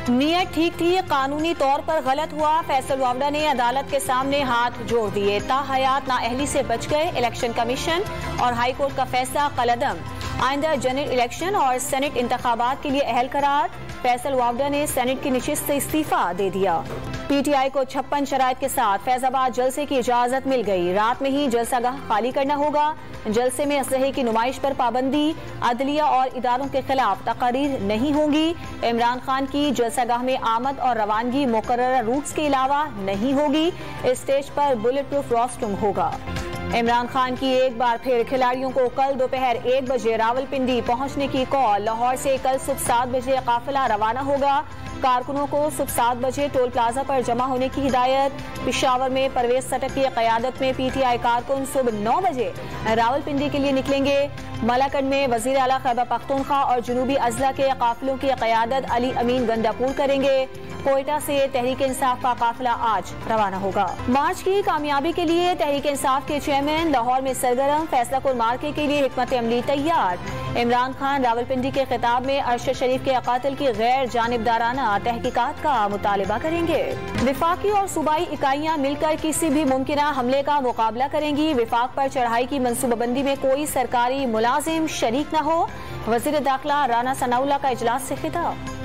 नीयत ठीक थी, कानूनी तौर पर गलत हुआ। फैसल वावड़ा ने अदालत के सामने हाथ जोड़ दिए। ताहयात नाअहली से बच गए। इलेक्शन कमीशन और हाई कोर्ट का फैसला कलअदम। आइंदा जनरल इलेक्शन और सेनेट इंतखाबात के लिए अहल करार। फैसल वावड़ा ने सेनेट की नशिस्त से इस्तीफा दे दिया। पीटीआई को 56 शराइत के साथ फैजाबाद जलसे की इजाजत मिल गई। रात में ही जलसागाह खाली करना होगा। जलसे में असलहे की नुमाइश पर पाबंदी। अदलिया और इदारों के खिलाफ तकारीर नहीं होंगी। इमरान खान की जलसागाह में आमद और रवानगी मुकर्रर रूट्स के अलावा नहीं होगी। स्टेज पर बुलेट प्रूफ रॉस्ट्रूम होगा। इमरान खान की एक बार फिर खिलाड़ियों को कल दोपहर 1 बजे रावलपिंडी पहुंचने की कॉल। लाहौर से कल सुबह 7 बजे काफिला रवाना होगा। कारकुनों को सुबह 7 बजे टोल प्लाजा पर जमा होने की हिदायत। पिशावर में परवेज सटक की क़यादत में पीटीआई कारकुन सुबह 9 बजे रावलपिंडी के लिए निकलेंगे। मलाकंड में वजीर आला खैबर पख्तूनख्वा और जनूबी अजला के काफिलों की क़यादत अली अमीन गंडापुर करेंगे। कोयटा से तहरीक इंसाफ का काफिला आज रवाना होगा। मार्च की कामयाबी के लिए तहरीक इंसाफ के चेयरमैन लाहौर में सरगर्म। फैसला कुल मार्के के लिए हिकमत अमली तैयार। इमरान खान रावलपिंडी के खिताब में अरशद शरीफ के कातिल की गैर जानिबदाराना तहकीकात का मुतालिबा करेंगे। विफाकी और सूबाई इकाइयां मिलकर किसी भी मुमकिना हमले का मुकाबला करेंगी। विफाक पर चढ़ाई की मनसूबाबंदी में कोई सरकारी मुलाजिम शरीक न हो। वजीर दाखिला राना सनाउल्लाह का इजलास से खिताब।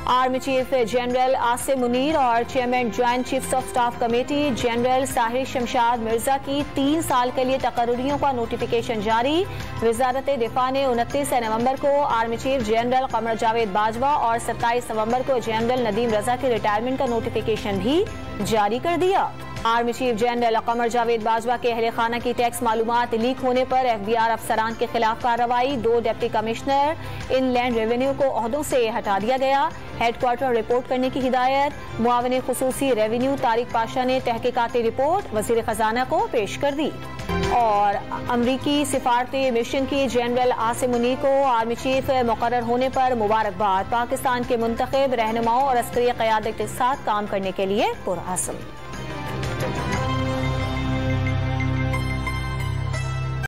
Army chief general Asim Munir और chairman joint chiefs of staff committee general Sahir Shamshad Mirza की 3 साल के लिए तकर्रियों का नोटिफिकेशन जारी। वजारत दिफा ने 29 नवंबर को army chief general Qamar Javed Bajwa और 27 नवंबर को जनरल नदीम रजा के रिटायरमेंट का नोटिफिकेशन भी जारी कर दिया। Army chief general Qamar Javed Bajwa के अहले खाना की टैक्स मालूमात लीक होने पर FBI अफसरान के खिलाफ कार्रवाई। 2 डिप्टी कमिश्नर इनलैंड रेवेन्यू को ओहदों से हटा दिया गया। हेडक्वार्टर रिपोर्ट करने की हिदायत। मुआविन खुसूसी रेवेन्यू तारिक पाशा ने तहकीकाती रिपोर्ट वजीर खजाना को पेश कर दी। और अमरीकी सिफारती मिशन की जनरल आसिम मुनीर को आर्मी चीफ मुकर्रर होने पर मुबारकबाद। पाकिस्तान के मुंतखब रहनुमाओं और अस्करी क़यादत के साथ काम करने के लिए पुरअज़्म।